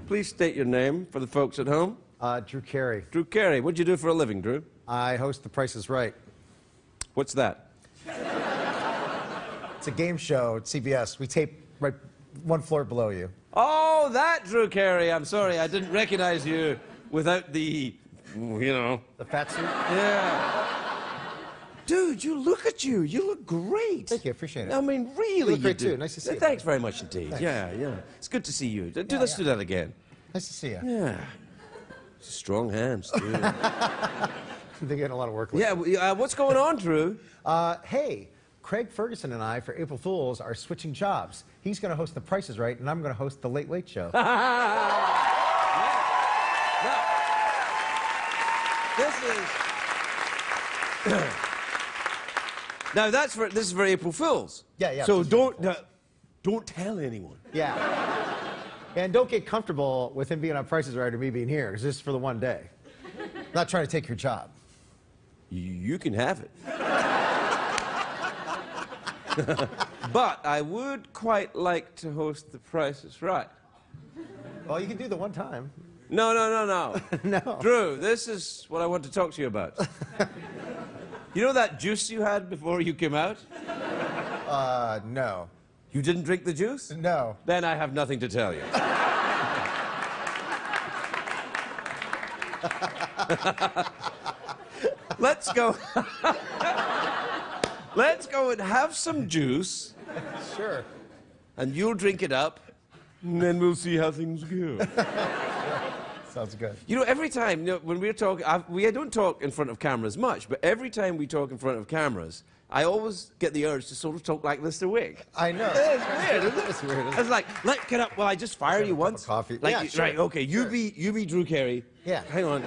please state your name for the folks at home? Drew Carey. Drew Carey. What do you do for a living, Drew? I host The Price is Right. What's that? It's a game show at CBS. We tape right one floor below you. Oh, that Drew Carey. I'm sorry, I didn't recognize you without the, you know. The fat suit? Yeah. Dude, you look at you. You look great. Thank you, appreciate it. I mean, really, You look great do. too. Nice to see you. Thanks very much indeed. Thanks. Yeah. It's good to see you. Let's do that again. Nice to see you. Yeah. Strong hands, too. They're getting a lot of work lately. Yeah, what's going on, Drew? Hey, Craig Ferguson and I, for April Fools, are switching jobs. He's going to host The Price is Right, and I'm going to host The Late Late Show. Now, this is for April Fools. Yeah. So don't tell anyone. Yeah. And don't get comfortable with him being on Price is Right or me being here, because this is for the one day. I'm not trying to take your job. You can have it. But I would quite like to host The Price is Right. Well, you can do the one time. No. No. Drew, this is what I want to talk to you about. You know that juice you had before you came out? No. You didn't drink the juice? No. Then I have nothing to tell you. Let's go. Let's go and have some juice. Sure. And you'll drink it up, and then we'll see how things go. Sounds good. You know, every time, when we're talking, we don't talk in front of cameras much, but every time we talk in front of cameras, I always get the urge to sort of talk like this to Wick. I know. It's weird, isn't it? It's weird, isn't it? It's like, get up. Well, I just fire you once. Coffee. Like, Yeah, sure. Right, okay, Sure. you be Drew Carey. Yeah. Hang on.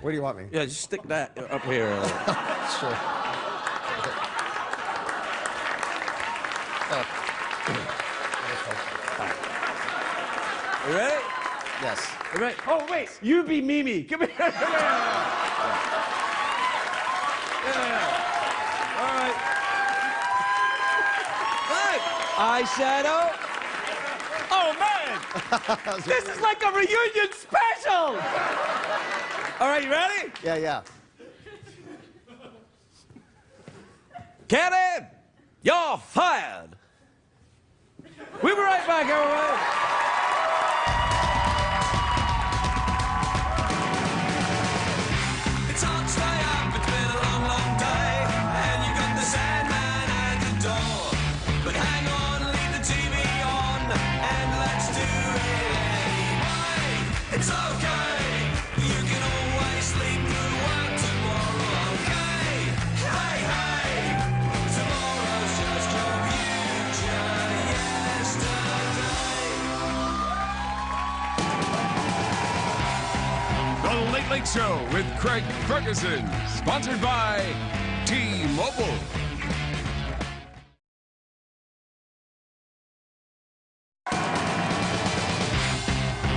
Where do you want me? Yeah, just stick that up here. Sure. You ready? Yes. You ready? Oh, wait, you be Mimi. Come here. Come here. Yeah. All right. Look, eyeshadow. Oh, man. This is like a reunion special. All right, you ready? Yeah. Kenny, you're fired. We'll be right back, everybody. It's hard to stay up, it's been a long, long day, and you got the Sandman at the door. But hang on, leave the TV on, and let's do it anyway. It's okay, you can always sleep through work tomorrow, okay? Hey, tomorrow's just your future yesterday. The Late Late Show with Craig Ferguson, sponsored by T-Mobile.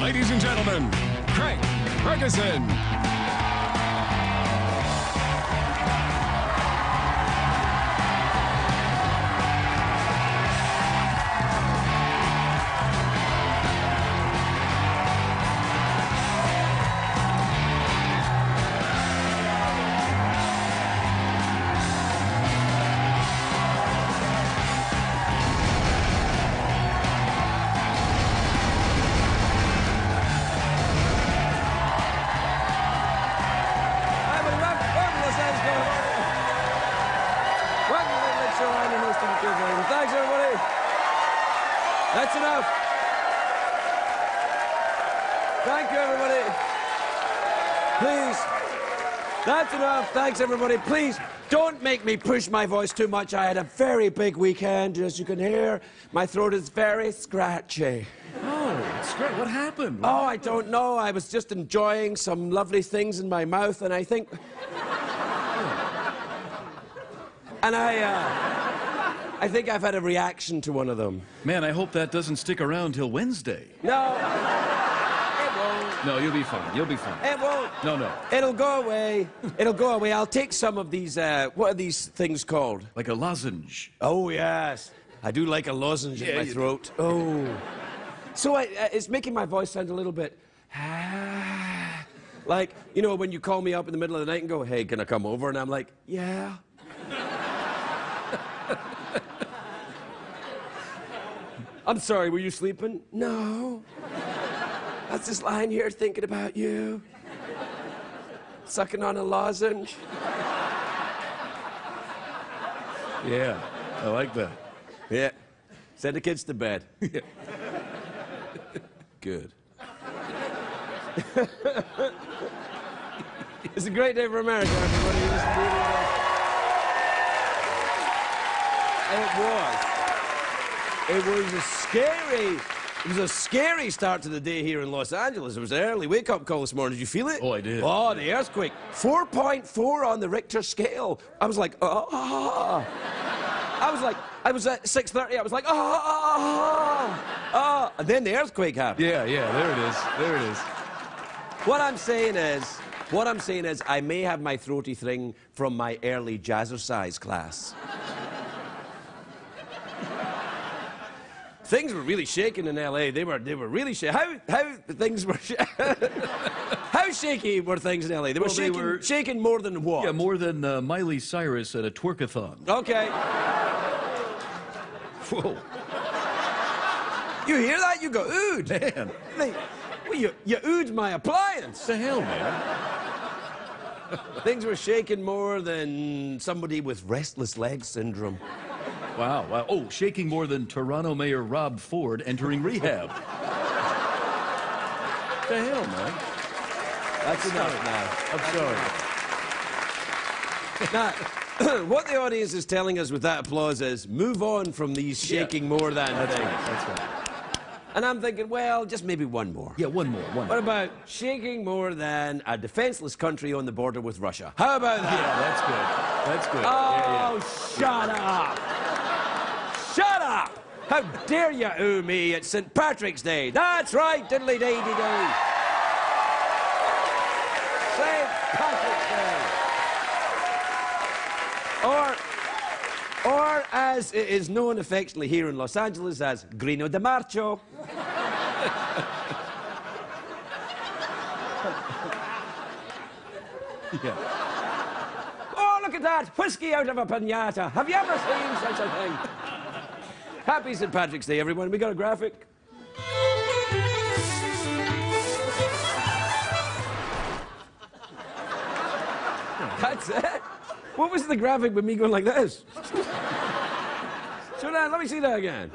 Ladies and gentlemen, Craig Ferguson. Thanks, everybody. That's enough. Thank you, everybody. Please. That's enough. Thanks, everybody. Please, don't make me push my voice too much. I had a very big weekend, as you can hear. My throat is very scratchy. Oh, it's great. What happened? Oh, I don't know. I was just enjoying some lovely things in my mouth, and I think... And I think I've had a reaction to one of them. Man, I hope that doesn't stick around till Wednesday. No, it won't. No, you'll be fine. You'll be fine. It won't. No. It'll go away. It'll go away. I'll take some of these, what are these things called? Like a lozenge. Oh, yes. I do like a lozenge in my throat. Oh. So it's making my voice sound a little bit... like, you know, when you call me up in the middle of the night and go, hey, can I come over? And I'm like, yeah. I'm sorry, were you sleeping? No. I was just lying here thinking about you. Sucking on a lozenge. Yeah, I like that. Yeah. Send the kids to bed. Good. It's a great day for America, everybody. It was a scary start to the day here in Los Angeles. It was an early wake-up call this morning. Did you feel it? Oh, I did. Oh, the earthquake. 4.4 on the Richter scale. I was like, ah. I was at 6:30. I was like, ah. And then the earthquake happened. Yeah, there it is. There it is. What I'm saying is, I may have my throaty thing from my early jazzercise class. Things were really shaking in LA. They were really shaking. How things were how shaky were things in LA? They were shaking more than what? Yeah, more than Miley Cyrus at a twerkathon. Okay. Whoa. You hear that? You go, ood. Man. Well, you oohed my appliance. What the hell, man? Things were shaking more than somebody with restless leg syndrome. Wow. Oh, shaking more than Toronto Mayor Rob Ford entering rehab. What the hell, man? That's enough now. I'm sorry. Now, what the audience is telling us with that applause is, move on from these shaking more than things. That's right. And I'm thinking, well, just maybe one more. Yeah, one more. What about shaking more than a defenseless country on the border with Russia? How about that? Yeah, that's good. Oh, Yeah. shut up! Shut up! How dare you ooh me? It's St. Patrick's Day. That's right, diddly-day-dee-day. St. Patrick's Day. Or as it is known affectionately here in Los Angeles as Grino de Marcho. Yeah. Oh, look at that! Whiskey out of a piñata. Have you ever seen such a thing? Happy St. Patrick's Day, everyone. We got a graphic? That's it? What was the graphic with me going like this? Let me see that again.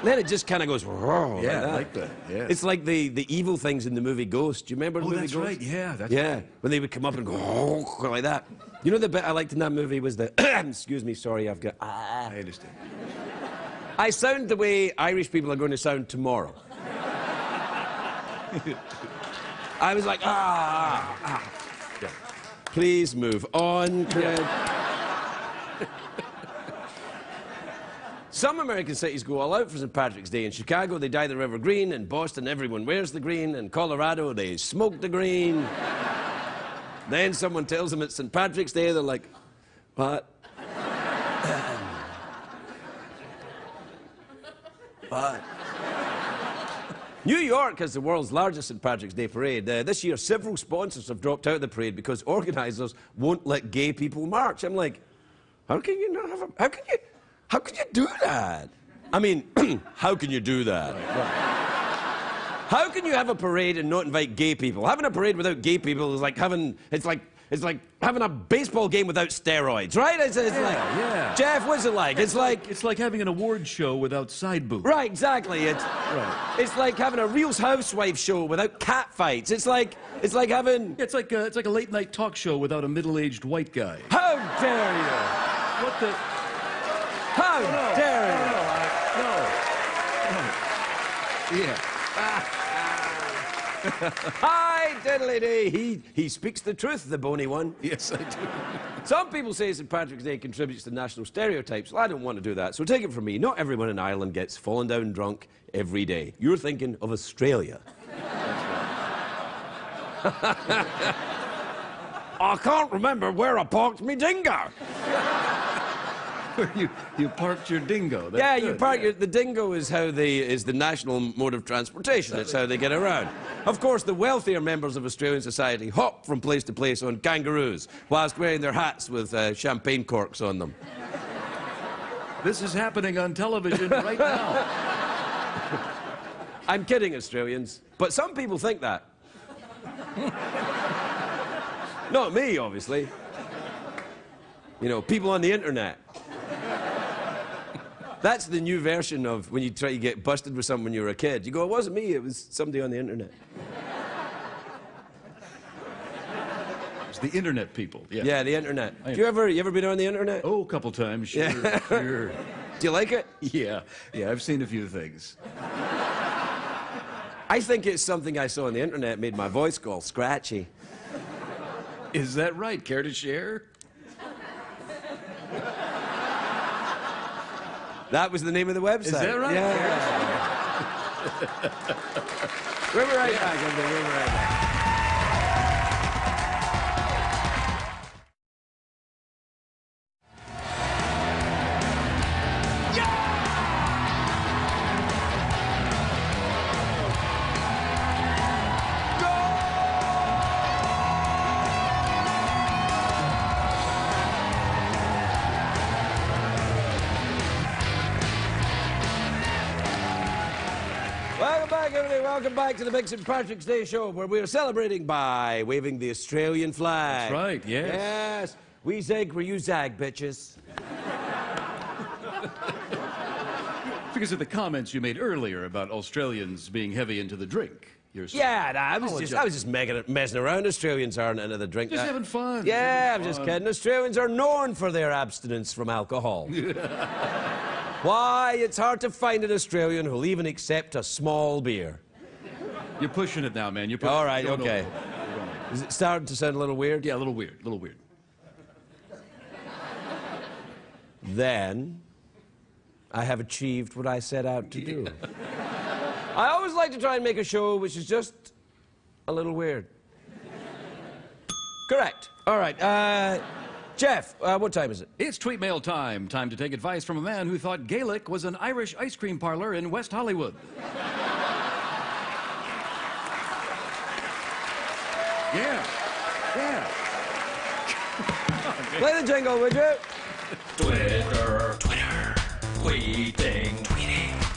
Then it just kind of goes, Yeah, like like that. Yeah. It's like the evil things in the movie Ghost. Do you remember the movie that's Ghost? right. Yeah, that's Yeah, right. when they would come up and go like that. You know the bit I liked in that movie was the, excuse me, sorry, I've got, I understand. I sound the way Irish people are going to sound tomorrow. I was like, Yeah. Please move on, Craig. Some American cities go all out for St. Patrick's Day. In Chicago, they dye the river green. In Boston, everyone wears the green. In Colorado, they smoke the green. Then someone tells them it's St. Patrick's Day. They're like, what? What? New York has the world's largest St. Patrick's Day parade. This year, several sponsors have dropped out of the parade because organizers won't let gay people march. I'm like, how can you not have a... How can you do that? I mean, how can you do that? How can you have a parade and not invite gay people? Having a parade without gay people is like having... It's like having a baseball game without steroids, right? It's like... Yeah. Jeff, what's it like? It's like having an award show without side boob. Right, exactly. It's like having a Real Housewives show without cat fights. It's like having... It's like a late night talk show without a middle-aged white guy. How dare you? What the... How dare you? No. Yeah. Hi, diddly-dee. He speaks the truth, the bony one. Yes, I do. Some people say St. Patrick's Day contributes to national stereotypes. Well, I don't want to do that, so take it from me. Not everyone in Ireland gets fallen down drunk every day. You're thinking of Australia. I can't remember where I parked me dingo. You parked your dingo. That's Yeah, you good, park yeah. your... The dingo is the national mode of transportation. It's how they get around. Of course, the wealthier members of Australian society hop from place to place on kangaroos whilst wearing their hats with champagne corks on them. This is happening on television right now. I'm kidding, Australians, but some people think that. Not me, obviously. You know, people on the internet. That's the new version of when you try to get busted with something when you were a kid. You go, it wasn't me, it was somebody on the internet. It's the internet people. Yeah. Yeah, the internet. You ever been on the internet? Oh, a couple times. Sure. Yeah. Sure. Do you like it? Yeah. Yeah. I've seen a few things. I think it's something I saw on the internet made my voice go all scratchy. Is that right? Care to share? That was the name of the website. Is that right? Yeah. We'll be right back. We'll be right back. Welcome back, everybody. Welcome back to the Big St. Patrick's Day show, where we are celebrating by waving the Australian flag. That's right, yes. Yes. We zig where you zag, bitches. Because of the comments you made earlier about Australians being heavy into the drink. Yeah, nah, I was just messing around. Australians aren't into the drink. Just having fun. Yeah, I'm just kidding. Australians are known for their abstinence from alcohol. Why? It's hard to find an Australian who'll even accept a small beer. You're pushing it now, man. You're pushing All right, it. okay. Is it starting to sound a little weird? Yeah, a little weird. A little weird. Then I have achieved what I set out to do. I always like to try and make a show which is just a little weird. Correct. All right. Jeff, what time is it? It's tweet mail time. Time to take advice from a man who thought Gaelic was an Irish ice cream parlor in West Hollywood. Yeah. Yeah. Play the jingle, would you? Twitter. Tweeting.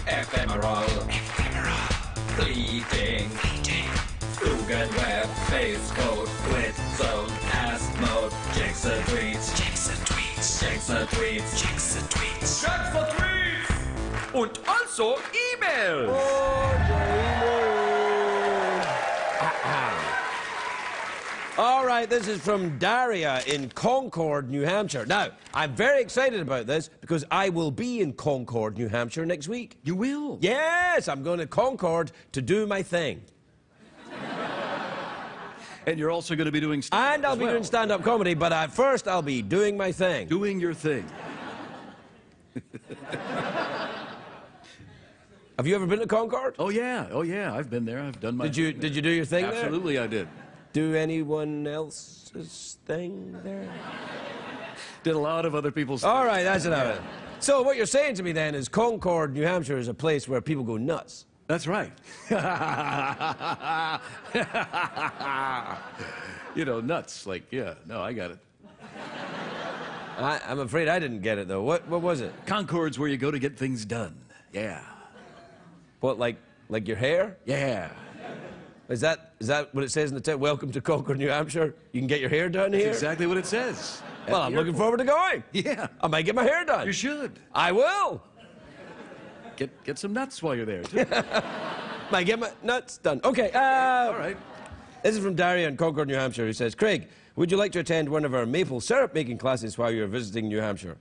Ephemeral. Fleeting. Google web, face code, twit zone, ask mode, checks the tweets. Und also E-Mails. All right, this is from Daria in Concord, New Hampshire. Now, I'm very excited about this because I will be in Concord, New Hampshire next week. You will? Yes, I'm going to Concord to do my thing. And you're also going to be doing stand-up And I'll as be well. doing stand-up comedy, but first I'll be doing my thing. Doing your thing. Have you ever been to Concord? Oh, yeah. Oh, yeah. I've been there. I've done my Did you do your thing there? Absolutely, I did. Do anyone else's thing there? Did a lot of other people's All right, that's enough. So what you're saying to me then is Concord, New Hampshire is a place where people go nuts. That's right. You know, nuts. Like, yeah. No, I got it. I'm afraid I didn't get it, though. What was it? Concord's where you go to get things done. Yeah. What, like your hair? Yeah. Is that what it says in the text? Welcome to Concord, New Hampshire. You can get your hair done here? That's exactly what it says. Well, I'm looking forward to going. Yeah. I might get my hair done. You should. I will. Get some nuts while you're there, too. Might get my nuts done. Okay. All right. This is from Daria in Concord, New Hampshire, who says, Craig, would you like to attend one of our maple syrup making classes while you're visiting New Hampshire?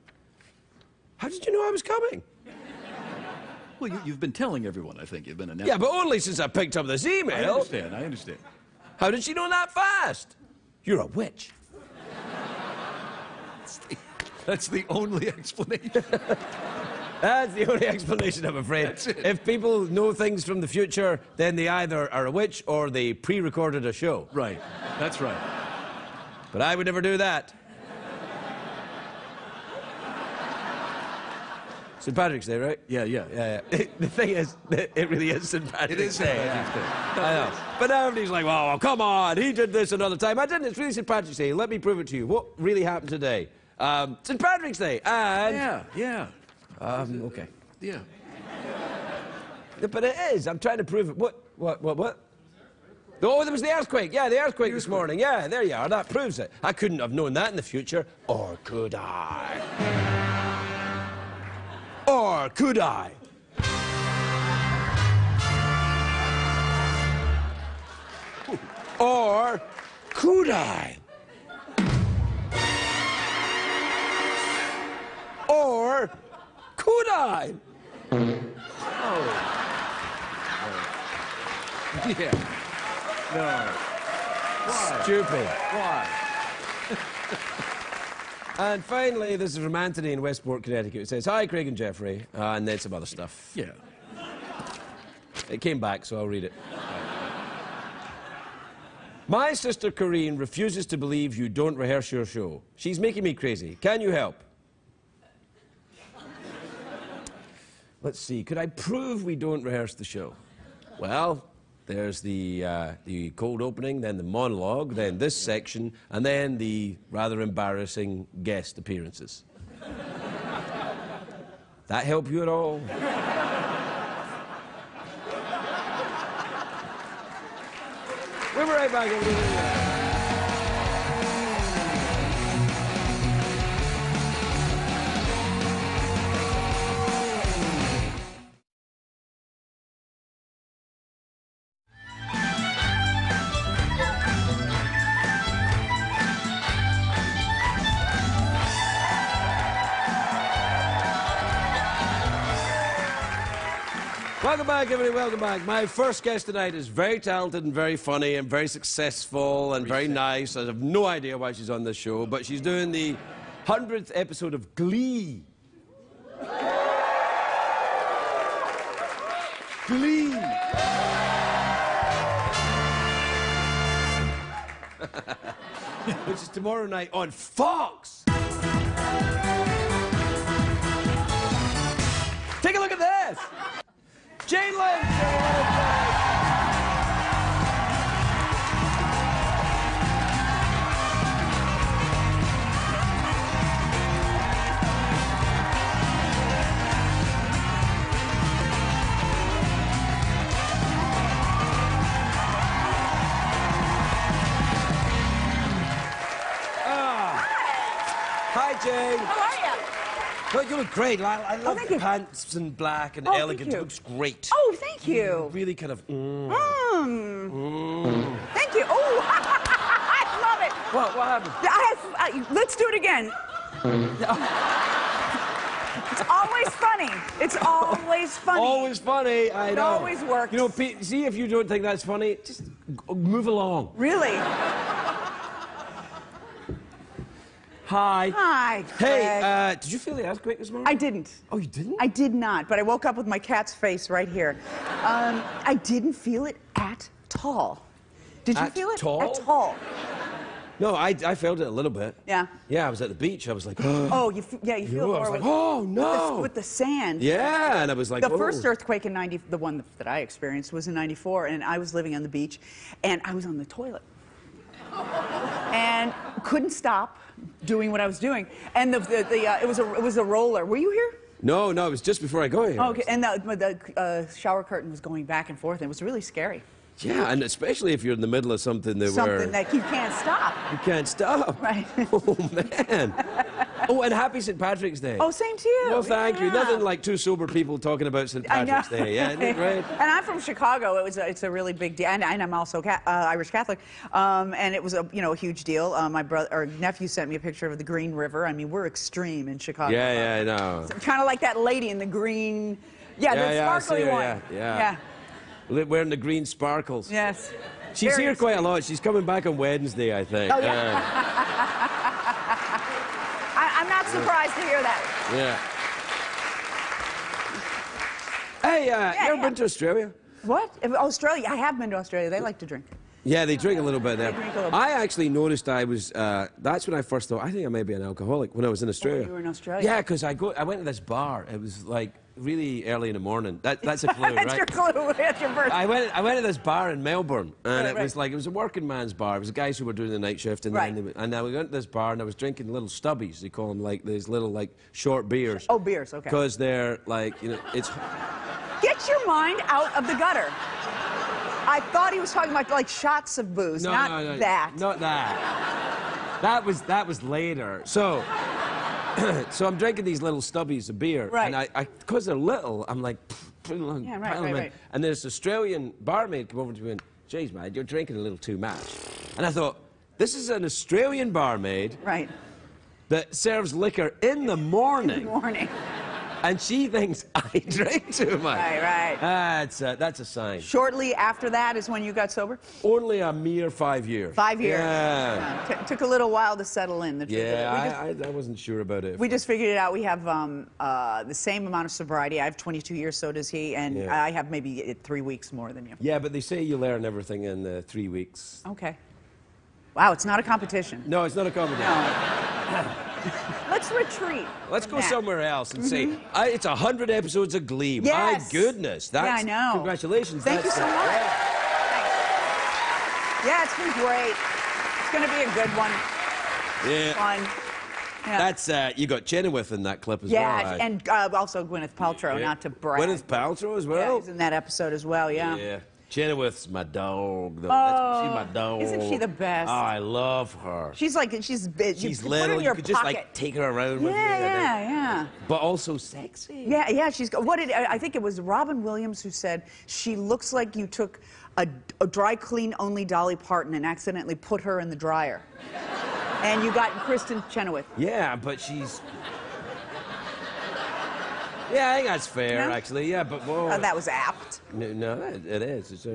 How did you know I was coming? Well, you've been telling everyone, I think. You've been announcing. Yeah, but only since I picked up this email. I understand. How did she know that fast? You're a witch. That's the only explanation. That's the only explanation, I'm afraid. That's it. If people know things from the future, then they either are a witch or they pre-recorded a show. Right. That's right. But I would never do that. St. Patrick's Day, right? Yeah, yeah. Yeah, yeah. The thing is, it really is St. Patrick's Day. It is St. Patrick's Day. I know. But everybody's like, well, come on, he did this another time. I didn't. It's really St. Patrick's Day. Let me prove it to you. What really happened today? St. Patrick's Day, and... Yeah. Okay. Yeah. But it is. I'm trying to prove it. What? Oh, there was the earthquake. Yeah, the earthquake this morning. Yeah, there you are. That proves it. I couldn't have known that in the future. Or could I? Or could I? Or could I? Or could I? Yeah. No. Why? Stupid. Why? And finally, this is from Anthony in Westport, Connecticut. It says, hi, Craig and Jeffrey, and then some other stuff. Yeah. It came back, so I'll read it. My sister Corinne refuses to believe you don't rehearse your show. She's making me crazy. Can you help? Let's see. Could I prove we don't rehearse the show? Well, there's the cold opening, then the monologue, then this section, and then the rather embarrassing guest appearances. That help you at all? We'll be right back. Welcome back, everybody. Welcome back. My first guest tonight is very talented and very funny and very successful and very nice. I have no idea why she's on this show, but she's doing the 100th episode of Glee. Glee. Which is tomorrow night on Fox. Take a look at this. Jane Lynch! Hi, Jane. How are you? Well, you look great. I love thank the you. pants and black and Oh, thank elegant. you. It looks great. Oh, thank you. Really kind of. Thank you. Oh, I love it. What happened? Let's do it again. It's always funny. It's always funny. Always funny. I It know. always works. You know, Pete, see if you don't think that's funny, just move along. Really? Hi. Hi, Craig. Hey, did you feel the earthquake this morning? I didn't. Oh, you didn't? I did not, but I woke up with my cat's face right here. I didn't feel it at all. Did you At feel it? all? At all. No, I felt it a little bit. Yeah. Yeah, I was at the beach. I was like, Oh, you feel I more was like, with, oh no. with the sand. Yeah, and I was like, The whoa. first earthquake in '90, the one that I experienced, was in '94, and I was living on the beach, and I was on the toilet, and couldn't stop doing what I was doing, and it was a roller. Were you here? No, it was just before I got here. Okay, and the shower curtain was going back and forth, and it was really scary. Yeah, and especially if you're in the middle of something that Something that you can't stop. you can't stop. Right. Oh, man. Oh, and happy St. Patrick's Day. Oh, same to you. Well, thank you. Yeah. Nothing like two sober people talking about St. I know. Patrick's Day. Yeah, isn't it great? And I'm from Chicago. It's a really big deal, and I'm also Irish Catholic. And it was a huge deal. My brother or nephew sent me a picture of the Green River. I mean, we're extreme in Chicago. Yeah, I know. Kind of like that lady in the green. Yeah, the I see sparkly her, one. yeah. Wearing the green sparkles. Yes. She's Very here quite a extreme. lot. She's coming back on Wednesday, I think. Oh, yeah. I'm not surprised to hear that. Yeah. Hey, you ever been to Australia? What? Australia? I have been to Australia. They like to drink. Yeah, they drink a little bit there. They drink a little I actually noticed I was, that's when I first thought, I think I may be an alcoholic when I was in Australia. you were in Australia? Yeah, because I went to this bar. It was like really early in the morning. That's a clue, That's right? your clue. That's your first. I went to this bar in Melbourne, and Right, it was like, it was a working man's bar. It was guys who were doing the night shift, and Right. and we went to this bar, and I was drinking little stubbies. They call them like these little like short beers. Oh, beers, okay. Because they're like, you know, it's. Get your mind out of the gutter. I thought he was talking about like shots of booze, not that. Not that. That was later. So, so I'm drinking these little stubbies of beer, Right. and I because they're little, I'm like, put them on, Yeah, pile them in. right. And this Australian barmaid came over to me and, "Jeez, man, you're drinking a little too much." And I thought, this is an Australian barmaid Right. that serves liquor in the morning. Good morning. And she thinks I drink too much. Right. That's a sign. Shortly after that is when you got sober? Only a mere 5 years. 5 years. Yeah. Took a little while to settle in. The truth of it. Yeah, I wasn't sure about it. We just figured it out. We have the same amount of sobriety. I have 22 years, so does he, and Yeah. I have maybe 3 weeks more than you. Yeah, but they say you learn everything in 3 weeks. Okay. Wow, it's not a competition. No, it's not a competition. Let's retreat. Let's from go that. somewhere else and say, it's 100 episodes of Glee. Yes. My goodness. That's, I know. Congratulations. Thank you That's, so much. yeah. Thanks. Yeah, it's been great. It's going to be a good one. Yeah. Fun. Yeah. That's, you got Chenoweth in that clip as well. Yeah, and also Gwyneth Paltrow, Yeah. not to brag. Gwyneth Paltrow as Yeah, well? he's in that episode as well, yeah. Yeah. Chenoweth's my dog, though. Oh, She's my dog. isn't she the best? Oh, I love her. She's like, she's big. She's you put her little. in You your could just pocket. like take her around with you. Yeah. But also sexy. Yeah, she's what did I think it was Robin Williams who said she looks like you took a dry clean only Dolly Parton and accidentally put her in the dryer. And you got Kristen Chenoweth. Yeah, but she's. Yeah, I think that's fair, No? actually. Yeah, but whoa. That was apt. No, it is. It's a...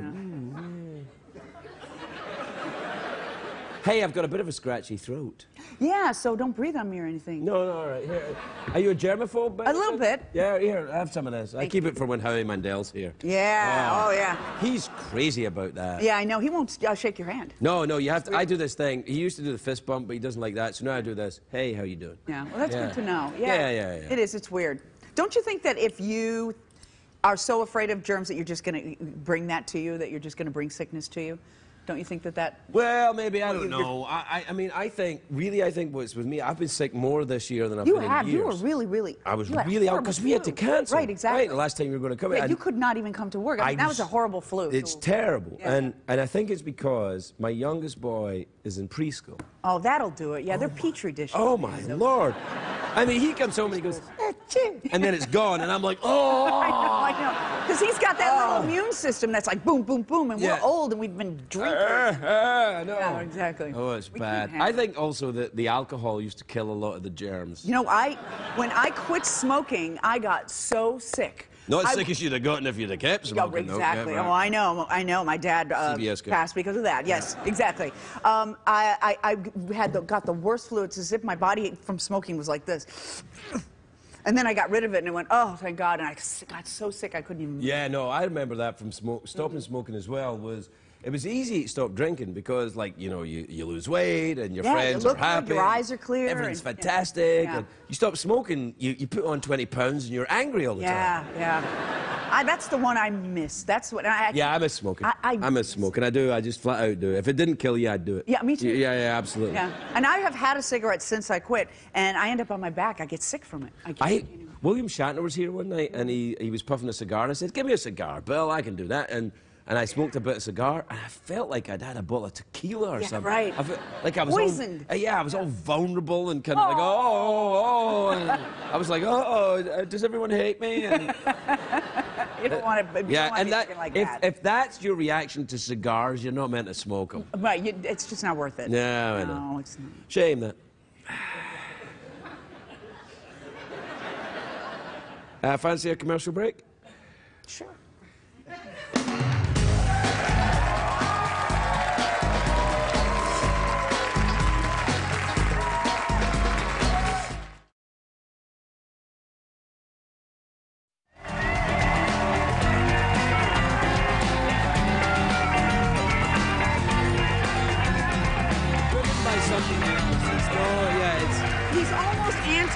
Hey, I've got a bit of a scratchy throat. Yeah, so don't breathe on me or anything. No, all right. Here. Are you a germaphobe? by A any little chance? bit. Yeah, here, have some of this. I Thank keep it for when Howie Mandel's here. Yeah. Oh, yeah. He's crazy about that. Yeah, I know. He won't shake your hand. No, you have to. I do this thing. He used to do the fist bump, but he doesn't like that. So now I do this. Hey, how you doing? Yeah. Well, that's Yeah. good to know. Yeah. It is. It's weird. Don't you think that if you are so afraid of germs that you're just going to bring that to you, that you're just going to bring sickness to you? Don't you think that? Well, maybe I don't you're- know. I mean, I think what's with me. I've been sick more this year than I've You been have. in years. You were really. I was you had really out horrible because we had to flu. cancel. Right. Exactly. Right, the last time you were going to come. Yeah, and you could not even come to work. I mean, that was a horrible flu. It's so- terrible, Yeah. and I think it's because my youngest boy is in preschool. Oh, that'll do it. Yeah, they're petri dishes. Oh my Lord! I mean, he comes home and he goes, "Achoo," and then it's gone, and I'm like, oh. I know. Because he's got that little immune system that's like boom, boom, boom, and Yeah. we're old and we've been drinking. I know. Yeah, exactly. Oh, it's We bad. can't have I it. think also that the alcohol used to kill a lot of the germs. You know, when I quit smoking, I got so sick. Not as I- sick as you'd have gotten if you'd have kept Oh, smoking. though. exactly. Yeah, Oh, right. I know. My dad CBS guy. passed because of that. Yes, exactly. I got the worst flu. It's as if my body from smoking was like this. And then I got rid of it and it went, oh, thank God. And I got so sick I couldn't even. Yeah, no, I remember that from stopping smoking as well. It was easy to stop drinking because, like, you know, you lose weight and your Yeah, you friends look are good, happy. your eyes are clear Everything's and- yeah. fantastic. Yeah. And you stop smoking, you put on 20 pounds and you're angry all the time. Yeah. That's the one I miss. That's what I actually. Yeah, I miss smoking. I miss smoking. I do. I just flat out do it. If it didn't kill you, I'd do it. Yeah, me too. Yeah, absolutely. Yeah. And I have had a cigarette since I quit, and I end up on my back. I get sick from it. I can't anymore. William Shatner was here one night and he was puffing a cigar and I said, "Give me a cigar, Bill, I can do that." And I smoked a bit of cigar and I felt like I'd had a bottle of tequila or Yeah, something. right. I felt like I was Poisoned. all, I was all vulnerable and kind of like, oh. And I was like, does everyone hate me? And, You don't want to. yeah, and that, like that. if that's your reaction to cigars, you're not meant to smoke them. Right, it's just not worth it. No, I know. No, it's not. Shame that. Fancy a commercial break? Sure.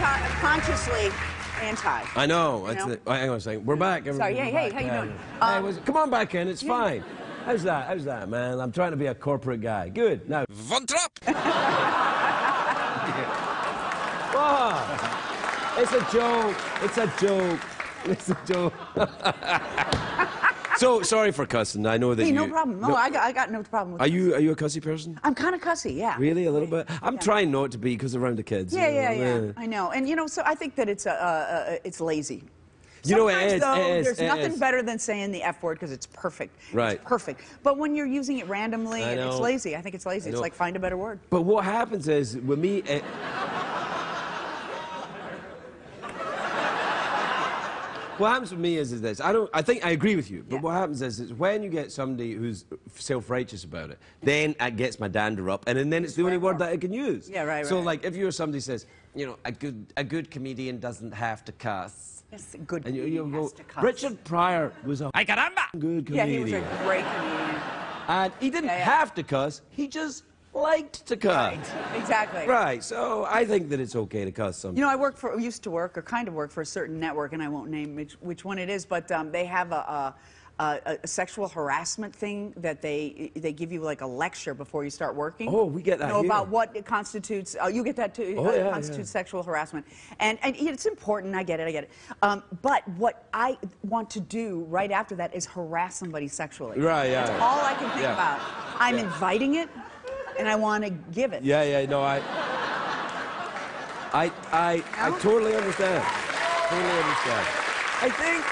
consciously anti. I know. You know? Hang on a second. We're back. Sorry, We're hey, back. how you doing? Come on back in. It's fine. How's that? How's that, man? I'm trying to be a corporate guy. Good. Now. Von Trapp! Wow. It's a joke. It's a joke. It's a joke. So sorry for cussing. I know that Hey, you. no problem. No, I got no problem with Are this. you a cussy person? I'm kind of cussy, yeah. Really, a little bit. I'm trying not to be because around the kids. Yeah. I know. And you know, so I think that it's lazy. You know, Sometimes, it is. though, It is. there's It nothing is. better than saying the F word because it's perfect. Right. It's perfect. But when you're using it randomly, I know. it's lazy. I think it's lazy. It's know. like find a better word. But what happens is with me. What happens with me is this. I think I agree with you. But what happens is when you get somebody who's self-righteous about it, then it gets my dander up, and then it's the only word that I can use. Yeah, right. So like if you're somebody who says, you know, a good comedian doesn't have to cuss. Yes, good. And you He go, has to cuss. Richard Pryor was a Ay caramba! good Yeah, comedian. he was a great comedian. And he didn't Yeah. have to cuss, he just liked to cuss. Right. Exactly. Right, so I think that it's okay to cuss sometimes. You know, I used to work, or kind of work, for a certain network, and I won't name which one it is, but they have a sexual harassment thing that they give you like a lecture before you start working. Oh, we get that You know, here. about what it constitutes. You get that too. Oh, yeah, constitutes sexual harassment, and it's important. I get it. But what I want to do right after that is harass somebody sexually. Right, yeah. That's all I can think Yeah. about. I'm inviting it, and I want to give it. Yeah, no, I totally understand. Totally understand. I think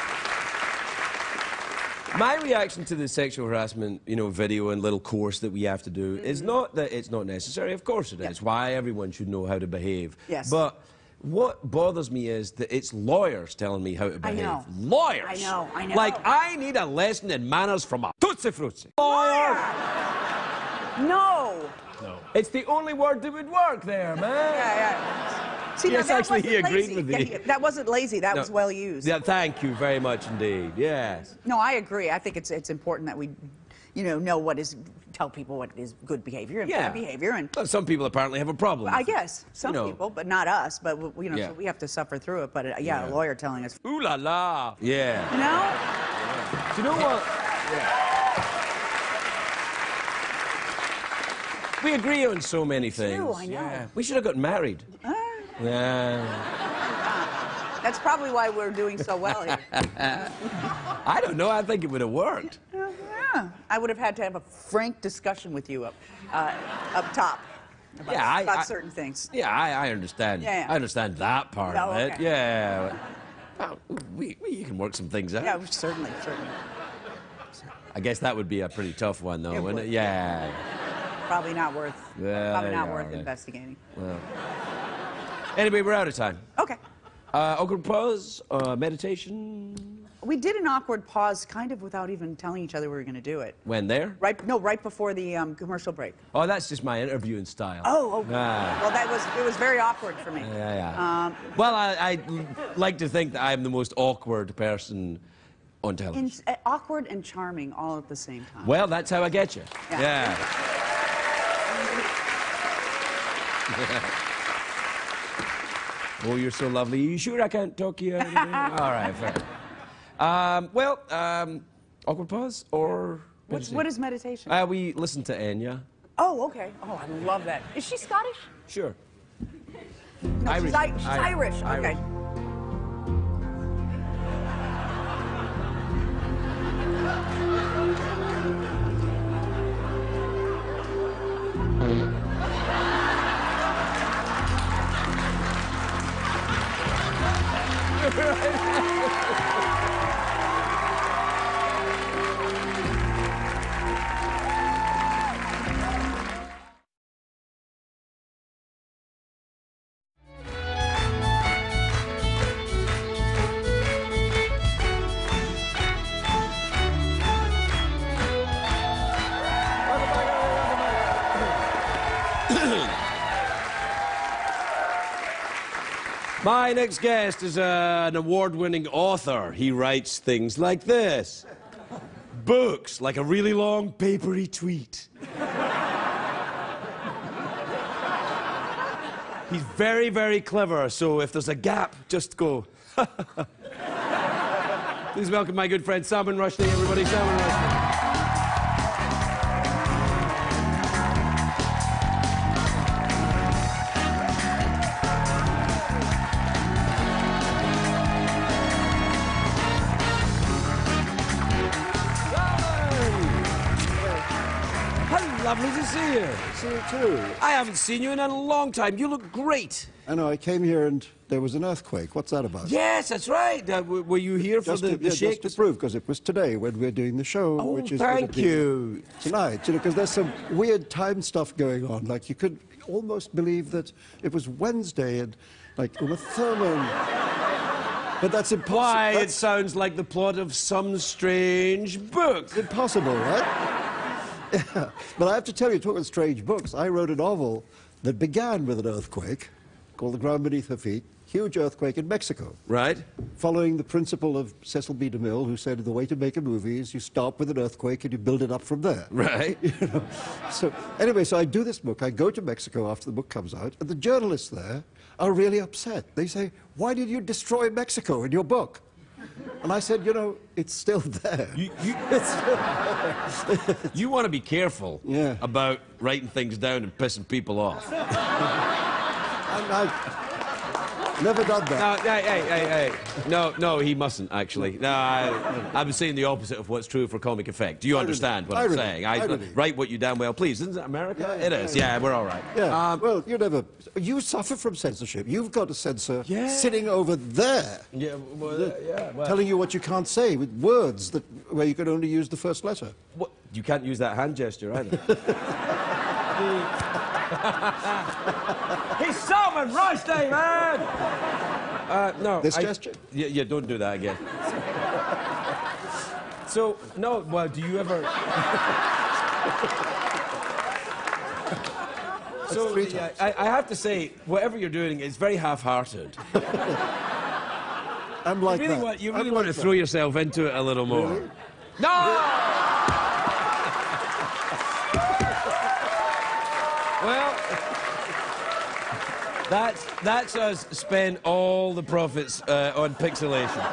my reaction to the sexual harassment, you know, video and little course that we have to do is not that it's not necessary. Of course it is. Yeah. Why everyone should know how to behave. Yes. But what bothers me is that it's lawyers telling me how to behave. know. Lawyers. I know. Like I need a lesson in manners from a Tootsie Frutti. Lawyer. No. It's the only word that would work there, man. Yeah. See, Yes, now, that actually, he wasn't agreed lazy. with me. Yeah, that wasn't lazy. That No. was well used. Yeah, thank you very much indeed. Yes. No, I agree. I think it's important that we, know what is, tell people what is good behavior and bad behavior, and Well, some people apparently have a problem. I with it. guess some You know. people, but not us. But Yeah. so we have to suffer through it. But a lawyer telling us, Ooh la la. Yeah. you know, Do you know what? We agree on so many things. do, I know. Yeah. We should have got married. Yeah. that's probably why we're doing so well here. I don't know. I think it would have worked. Yeah. I would have had to have a frank discussion with you up top about certain things. Yeah, I understand. Yeah. I understand that part Oh, of it. okay. Yeah. Well, we can work some things out. Yeah, certainly. I guess that would be a pretty tough one, though, It wouldn't it? would. Yeah. Probably not worth. Yeah, probably not yeah, worth yeah. investigating. Anyway, we're out of time. Okay. Awkward pause, meditation. We did an awkward pause, kind of without even telling each other we were going to do it. When there? Right before the commercial break. Oh, that's just my interviewing style. Oh. Ah. Well, it was very awkward for me. Yeah. Well, I like to think that I'm the most awkward person on television. Awkward and charming all at the same time. Well, that's how I get you. Yeah. Oh, you're so lovely. You sure I can't talk to you? All right, fair. Awkward pause or What is meditation? we listen to Enya. Oh, okay. Oh, I love that. Is she Scottish? Sure. No, Irish. she's Irish. Okay. My next guest is an award-winning author. He writes things like this. Books like a really long papery tweet. He's very, very clever, so if there's a gap, just go. Please welcome my good friend Salman Rushdie, everybody. Salman Rushdie. How lovely to see you. See you too. I haven't seen you in a long time. You look great. I know, I came here and there was an earthquake. What's that about? Yes, that's right. Were you here for the shake? Just to prove, because it was today when we're doing the show, Oh, which is thank you. tonight. You know, because there's some weird time stuff going on. Like, you could almost believe that it was Wednesday and, like, Uma Thurman. But that's impossible. Why, That's it sounds like the plot of some strange book. impossible, right? Yeah. But I have to tell you, talking of strange books, I wrote a novel that began with an earthquake called The Ground Beneath Her Feet. Huge earthquake in Mexico. Right? Following the principle of Cecil B. DeMille, who said the way to make a movie is you start with an earthquake and you build it up from there. Right. You know? So anyway, so I do this book. I go to Mexico after the book comes out, and the journalists there are really upset. They say, "Why did you destroy Mexico in your book?" And I said, you know, it's still there. It's still there. You want to be careful Yeah. about writing things down and pissing people off. I've never done that. No, hey. No, he mustn't, actually. No, I'm saying the opposite of what's true for comic effect. Do you understand what I'm saying? Write what you damn well please. Isn't it America? Yeah, it is. Yeah, we're all right. Yeah. Well, you suffer from censorship. You've got a censor Yeah. sitting over there. Yeah, well, Telling you what you can't say with words where you can only use the first letter. What? You can't use that hand gesture either. He's Salman Rushdie, man! No. This gesture? Yeah, don't do that again. So, no, well, do you ever... So, three times. I have to say, whatever you're doing is very half-hearted. I'm like You that. really I'm want like to throw yourself into it a little more. Really? No! Well, that's us spend all the profits on pixelation.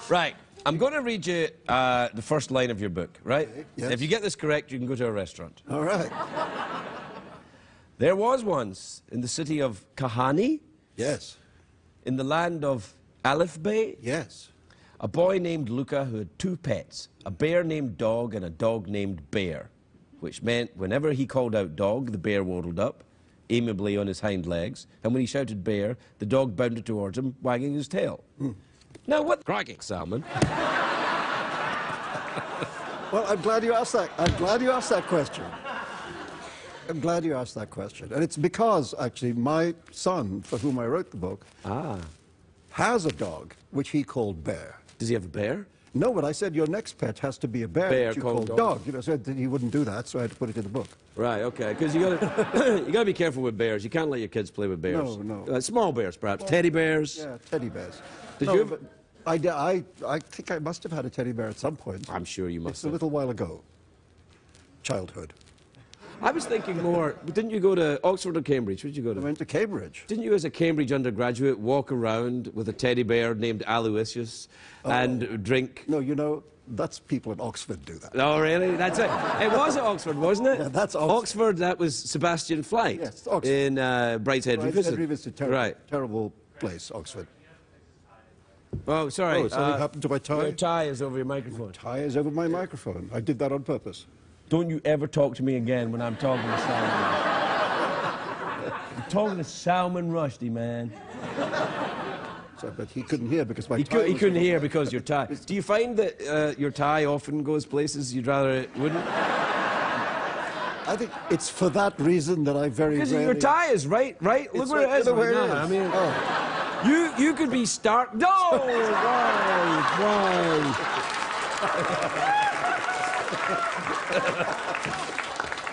Right, I'm going to read you the first line of your book, right? Yes. If you get this correct, you can go to a restaurant. All right. There was once, in the city of Kahani, Yes. in the land of Aleph Bay, Yes. a boy named Luca who had two pets, a bear named Dog and a dog named Bear, which meant whenever he called out Dog, the bear waddled up, amiably on his hind legs, and when he shouted Bear, the dog bounded towards him, wagging his tail. Now, what... Crikey, Salman. Well, I'm glad you asked that. I'm glad you asked that question. I'm glad you asked that question. And it's because, actually, my son, for whom I wrote the book, has a dog, which he called Bear. Does he have a bear? No, but I said your next pet has to be a bear that you called call Dog. Dog. You know, so he wouldn't do that, so I had to put it in the book. Right, okay, because you gotta, you gotta be careful with bears. You can't let your kids play with bears. No. Small bears, perhaps. Teddy bears. Yeah, teddy bears. Did No, you ever- but I think I must have had a teddy bear at some point. I'm sure you must It's a have. little while ago. Childhood. I was thinking more, didn't you go to Oxford or Cambridge? Where did you go I to? went to Cambridge. Didn't you, as a Cambridge undergraduate, walk around with a teddy bear named Aloysius and drink? No, you know, that's people at Oxford do that. Oh, really? That's it. It was at Oxford, wasn't it? Yeah, that's Oxford. Oxford, that was Sebastian Flight. Yes, Oxford. In Brideshead Revisit. Right. Terrible place, Oxford. Oh, sorry. Oh, something happened to my tie? Your tie is over your microphone. Tie is over my microphone. I did that on purpose. Don't you ever talk to me again when I'm talking to Salman. I'm talking to Salman Rushdie, man. So, but he couldn't hear because my He tie was couldn't over hear my- because your tie. Do you find that your tie often goes places you'd rather it wouldn't? I think it's for that reason that I very Because rarely... your tie is right. Look It's where right it is. where it right is. now. I mean, Oh. you could be stark. No, why?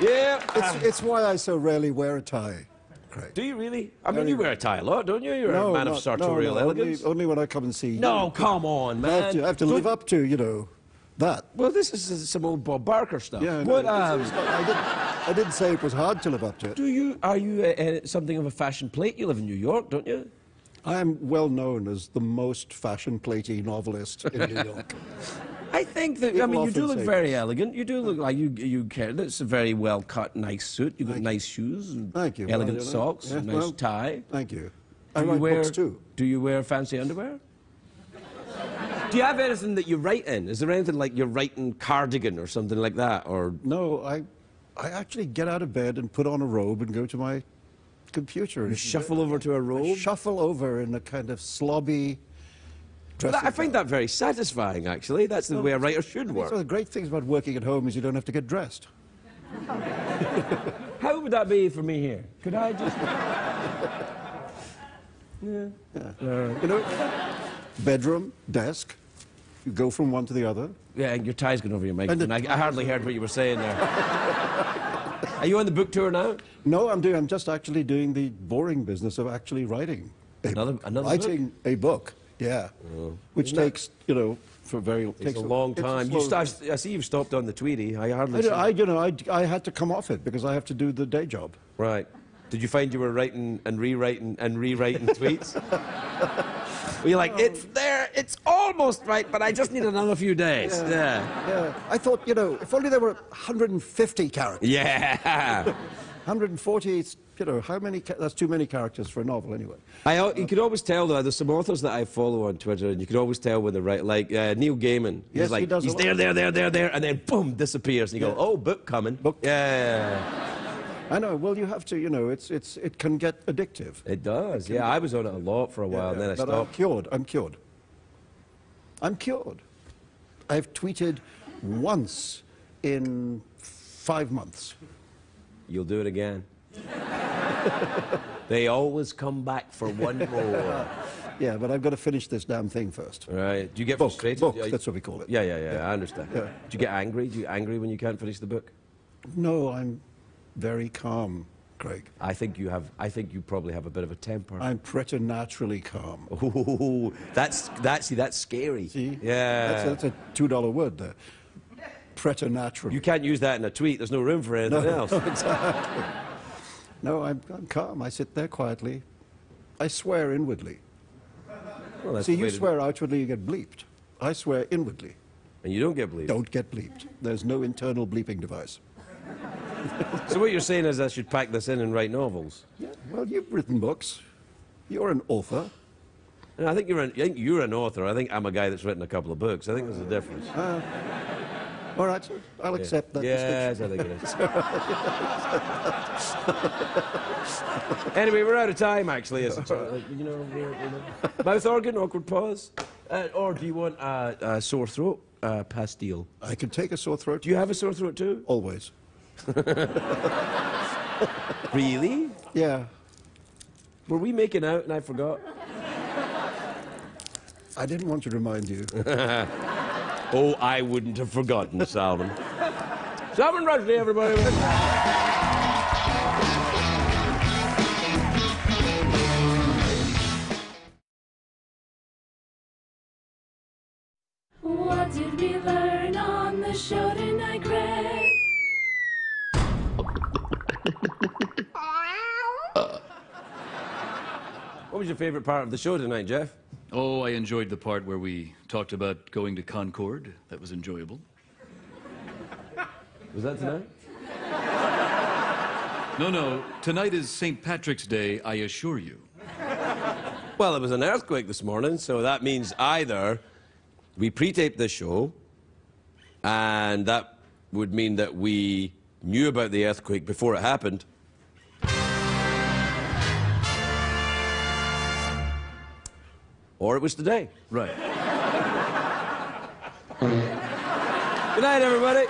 Yeah. It's why I so rarely wear a tie, Craig. Do you really? I mean, you wear a tie a lot, don't you? You're a man of sartorial elegance. Only when I come and see you. No, come on, man. I have to live up to, you know, that. Well, this is some old Bob Barker stuff. Yeah, What? no, I didn't. I didn't say it was hard to live up to it. Are you something of a fashion plate? You live in New York, don't you? I am well known as the most fashion-platey novelist in New York. I think that, I People mean, you do often look say very this. elegant. You do look like you care. That's a very well-cut, nice suit. You've got nice shoes and Thank you. elegant Well, socks, yeah, and nice well, tie. Thank you. Do I you write wear, books too. Do you wear fancy underwear? Do you have anything that you write in? Is there anything like you're writing cardigan or something like that? Or No, I actually get out of bed and put on a robe and go to my computer. you shuffle over to a robe? Shuffle over in a kind of slobby dressing I find gown. that very satisfying, actually. That's the way a writer should One of work. the great things about working at home is you don't have to get dressed. How would that be for me here? Could I just... You know, bedroom, desk, you go from one to the other. Yeah, your tie's going over your microphone. the I hardly heard what you were saying there. Are you on the book tour now? No, I'm just actually doing the boring business of actually writing. Another writing a book, yeah. Which takes, you know, for very... It's a long time. I see you've stopped on the Tweety. I hardly see... I had to come off it because I have to do the day job. Right. Did you find you were writing and rewriting tweets? Were you like, it's there, it's almost right, but I just need another few days. Yeah. I thought, you know, if only there were 150 characters. Yeah. 140, it's, you know, how many... That's too many characters for a novel, anyway. You could always tell, though, there's some authors that I follow on Twitter, and you could always tell when they're right. Like Neil Gaiman. Yes, he's like, he does a he's lot. there, and then boom, disappears. And you go, oh, book coming. Book. Yeah. I know, well, you have to, you know, it can get addictive. It does, yeah. I was on it a lot for a while, and then I but stopped. I'm cured. I've tweeted once in 5 months. You'll do it again. They always come back for one more. Yeah, but I've got to finish this damn thing first. Right. Do you get Book, frustrated? book, Yeah, that's what we call it. Yeah, I understand. Yeah. Do you get angry? Do you get angry when you can't finish the book? No, I'm very calm, Craig. I think you probably have a bit of a temper. I'm preternaturally calm. Ooh, that's scary. See? Yeah. That's a $2 word there. Preternaturally. You can't use that in a tweet. There's no room for anything else. Exactly. No, I'm calm. I sit there quietly. I swear inwardly. Well, that's See, the you way to- swear outwardly, you get bleeped. I swear inwardly. and you don't get bleeped. Don't get bleeped. There's no internal bleeping device. So what you're saying is I should pack this in and write novels. Well, you've written books. You're an author. And I think you're an author. I think I'm a guy that's written a couple of books. I think there's a difference. All right, I'll accept that Yes, I think it is. Anyway, we're out of time, actually. As you know, mouth organ, awkward pause. Or do you want a sore throat pastille? I can take a sore throat. Do you have a sore throat too? Always. Really? Yeah. Were we making out and I forgot? I didn't want to remind you. Oh, I wouldn't have forgotten, Salman. Salman Rushdie, everybody. What did we learn on the show tonight, Craig? What was your favorite part of the show tonight, Jeff? Oh, I enjoyed the part where we talked about going to Concord. That was enjoyable. Was that tonight? No, tonight is St. Patrick's Day, I assure you. Well, it was an earthquake this morning, so that means either we pre-taped this show, and that would mean that we knew about the earthquake before it happened, or it was today. Right. Good night, everybody.